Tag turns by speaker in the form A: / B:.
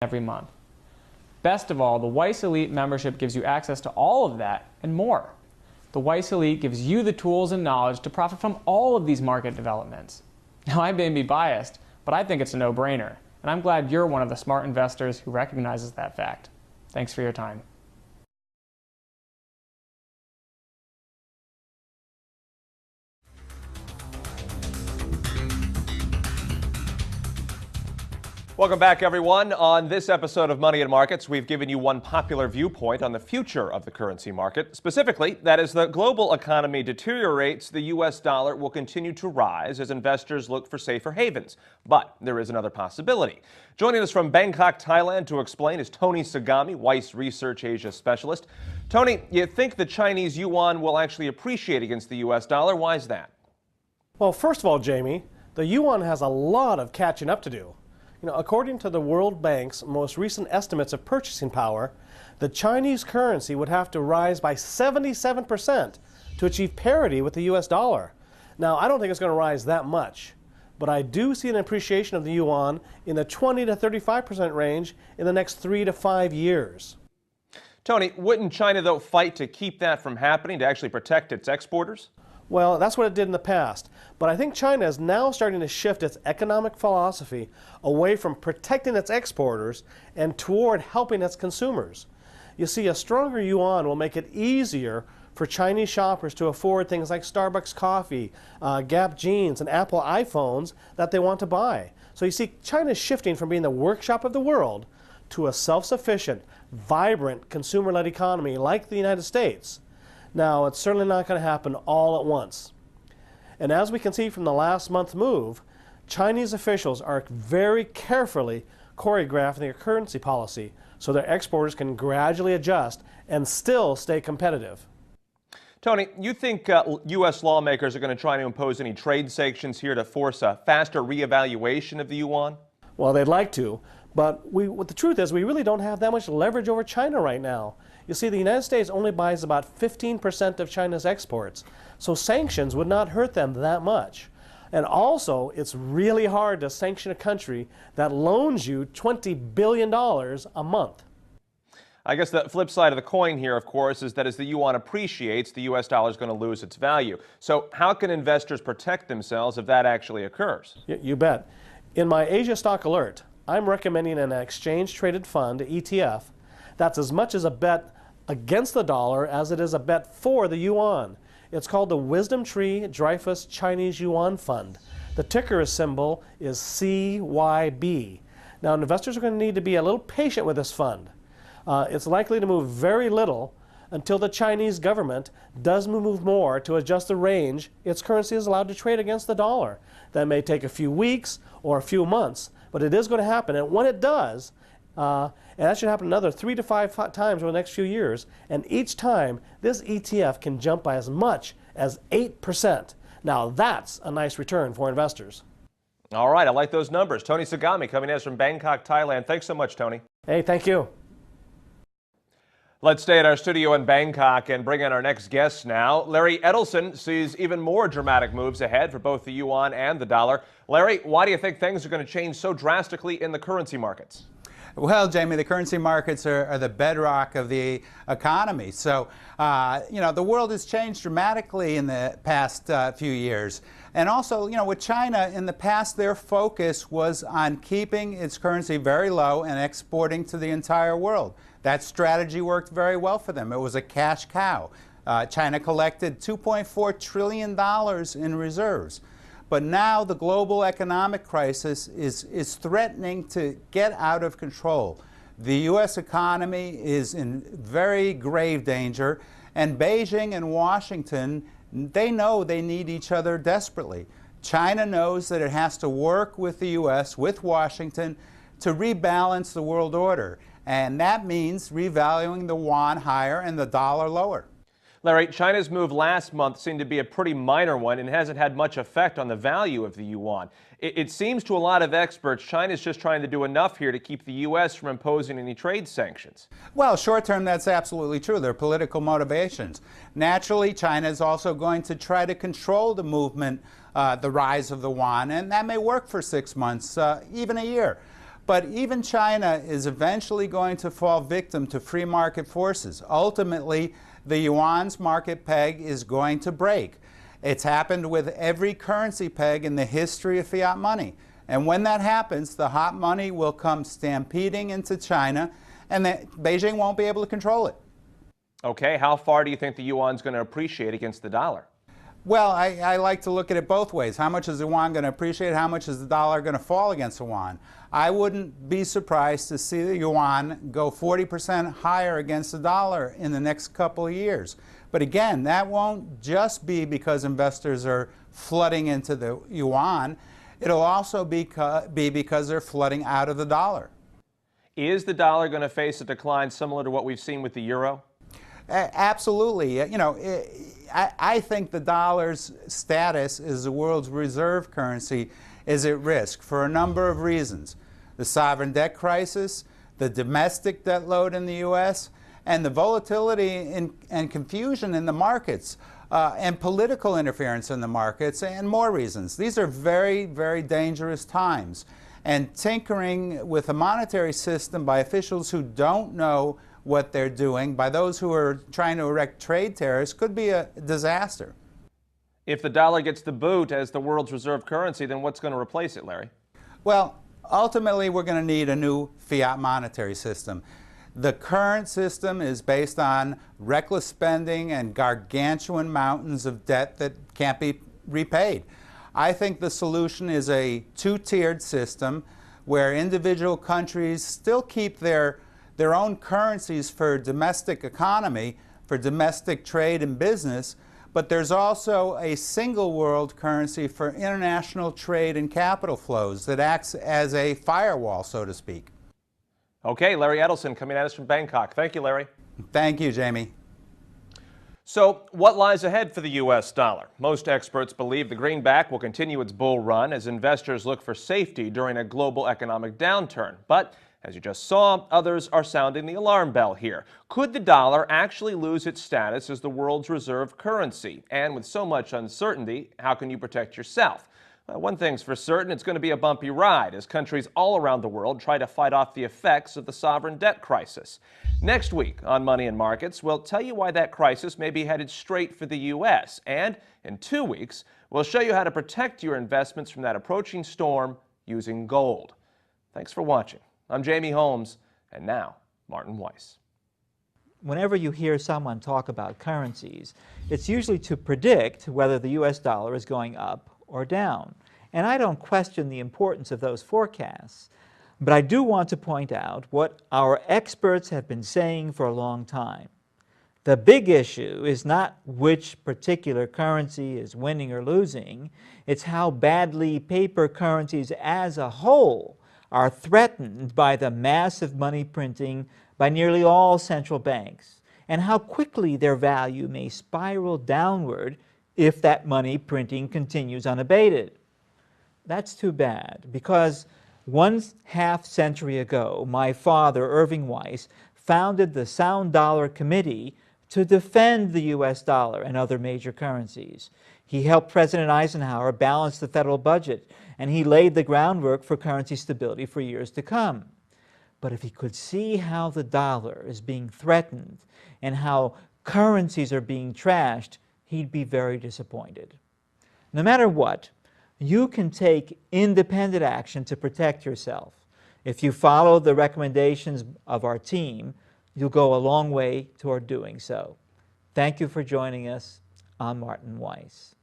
A: every month. Best of all, the Weiss Elite membership gives you access to all of that and more. The Weiss Elite gives you the tools and knowledge to profit from all of these market developments. Now, I may be biased, but I think it's a no-brainer, and I'm glad you're one of the smart investors who recognizes that fact. Thanks for your time.
B: Welcome back, everyone. On this episode of Money and Markets, we've given you one popular viewpoint on the future of the currency market. Specifically, that as the global economy deteriorates, the U.S. dollar will continue to rise as investors look for safer havens. But there is another possibility. Joining us from Bangkok, Thailand to explain is Tony Sagami, Weiss Research Asia Specialist. Tony, you think the Chinese yuan will actually appreciate against the U.S. dollar? Why is that?
C: Well, first of all, Jamie, the yuan has a lot of catching up to do. According to the World Bank's most recent estimates of purchasing power, the Chinese currency would have to rise by 77% to achieve parity with the U.S. dollar. Now, I don't think it's going to rise that much, but I do see an appreciation of the yuan in the 20 to 35% range in the next 3 to 5 years.
B: Tony, wouldn't China, though, fight to keep that from happening, to actually protect its exporters?
C: Well, that's what it did in the past. But I think China is now starting to shift its economic philosophy away from protecting its exporters and toward helping its consumers. You see, a stronger yuan will make it easier for Chinese shoppers to afford things like Starbucks coffee, Gap jeans, and Apple iPhones that they want to buy. So you see, China is shifting from being the workshop of the world to a self-sufficient, vibrant, consumer-led economy like the United States. Now, it's certainly not going to happen all at once. And as we can see from the last month's move, Chinese officials are very carefully choreographing their currency policy so their exporters can gradually adjust and still stay competitive.
B: Tony, you think U.S. lawmakers are going to try to impose any trade sanctions here to force a faster reevaluation of the yuan?
C: Well, they'd like to, but the truth is we really don't have that much leverage over China right now. You see, the United States only buys about 15% of China's exports, so sanctions would not hurt them that much. And also, it's really hard to sanction a country that loans you $20 billion a month.
B: I guess the flip side of the coin here, of course, is that as the yuan appreciates, the U.S. dollar is going to lose its value. So how can investors protect themselves if that actually occurs?
C: You bet. In my Asia Stock Alert, I'm recommending an exchange-traded fund, ETF, that's as much as a bet against the dollar as it is a bet for the yuan. It's called the Wisdom Tree Dreyfus Chinese Yuan Fund. The ticker symbol is CYB. Now, investors are going to need to be a little patient with this fund. It's likely to move very little until the Chinese government does move more to adjust the range its currency is allowed to trade against the dollar. That may take a few weeks or a few months, but it is going to happen. And when it does, and that should happen another 3 to 5 times over the next few years. And each time, this ETF can jump by as much as 8%. Now, that's a nice return for investors.
B: All right, I like those numbers. Tony Sagami coming in from Bangkok, Thailand. Thanks so much, Tony.
C: Hey, thank you.
B: Let's stay at our studio in Bangkok and bring in our next guest now. Larry Edelson sees even more dramatic moves ahead for both the yuan and the dollar. Larry, why do you think things are going to change so drastically in the currency markets?
D: Well, Jamie, the currency markets are the bedrock of the economy. So, the world has changed dramatically in the past few years. And also, with China, in the past, their focus was on keeping its currency very low and exporting to the entire world. That strategy worked very well for them. It was a cash cow. China collected $2.4 trillion in reserves. But now the global economic crisis is threatening to get out of control. The U.S. economy is in very grave danger, and Beijing and Washington, they know they need each other desperately. China knows that it has to work with the U.S., with Washington, to rebalance the world order. And that means revaluing the yuan higher and the dollar lower.
B: Larry, China's move last month seemed to be a pretty minor one and hasn't had much effect on the value of the yuan. It seems to a lot of experts China's just trying to do enough here to keep the U.S. from imposing any trade sanctions.
D: Well, short term, that's absolutely true. There are political motivations. Naturally, China is also going to try to control the movement, the rise of the yuan, and that may work for 6 months, even a year. But even China is eventually going to fall victim to free market forces. Ultimately, the yuan's market peg is going to break. It's happened with every currency peg in the history of fiat money. And when that happens, the hot money will come stampeding into China, and Beijing won't be able to control it.
B: Okay, how far do you think the yuan's going to appreciate against the dollar?
D: Well, I like to look at it both ways. How much is the yuan going to appreciate? How much is the dollar going to fall against the yuan? I wouldn't be surprised to see the yuan go 40% higher against the dollar in the next couple of years. But again, that won't just be because investors are flooding into the yuan. It'll also be because they're flooding out of the dollar.
B: Is the dollar going to face a decline similar to what we've seen with the euro?
D: Absolutely. You know, I think the dollar's status as the world's reserve currency is at risk for a number of reasons. The sovereign debt crisis, the domestic debt load in the U.S., and the volatility and confusion in the markets, and political interference in the markets, and more reasons. These are very, very dangerous times. And tinkering with a monetary system by officials who don't know what they're doing, by those who are trying to erect trade tariffs, could be a disaster.
B: If the dollar gets the boot as the world's reserve currency, then what's going to replace it, Larry?
D: Well, ultimately, we're going to need a new fiat monetary system. The current system is based on reckless spending and gargantuan mountains of debt that can't be repaid. I think the solution is a two-tiered system where individual countries still keep their own currencies for domestic economy, for domestic trade and business, but there's also a single world currency for international trade and capital flows that acts as a firewall, so to speak.
B: Okay, Larry Edelson coming at us from Bangkok. Thank you, Larry.
D: Thank you, Jamie.
B: So, what lies ahead for the U.S. dollar? Most experts believe the greenback will continue its bull run as investors look for safety during a global economic downturn. But as you just saw, others are sounding the alarm bell here. Could the dollar actually lose its status as the world's reserve currency? And with so much uncertainty, how can you protect yourself? Well, one thing's for certain, it's going to be a bumpy ride as countries all around the world try to fight off the effects of the sovereign debt crisis. Next week on Money and Markets, we'll tell you why that crisis may be headed straight for the U.S. And in 2 weeks, we'll show you how to protect your investments from that approaching storm using gold. Thanks for watching. I'm Jamie Holmes, and now, Martin Weiss.
E: Whenever you hear someone talk about currencies, it's usually to predict whether the U.S. dollar is going up or down. And I don't question the importance of those forecasts, but I do want to point out what our experts have been saying for a long time. The big issue is not which particular currency is winning or losing, it's how badly paper currencies as a whole are threatened by the massive money printing by nearly all central banks, and how quickly their value may spiral downward if that money printing continues unabated. That's too bad, because 1/2 century ago, my father, Irving Weiss, founded the Sound Dollar Committee to defend the U.S. dollar and other major currencies. He helped President Eisenhower balance the federal budget, and he laid the groundwork for currency stability for years to come. But if he could see how the dollar is being threatened and how currencies are being trashed, he'd be very disappointed. No matter what, you can take independent action to protect yourself. If you follow the recommendations of our team, you'll go a long way toward doing so. Thank you for joining us. I'm Martin Weiss.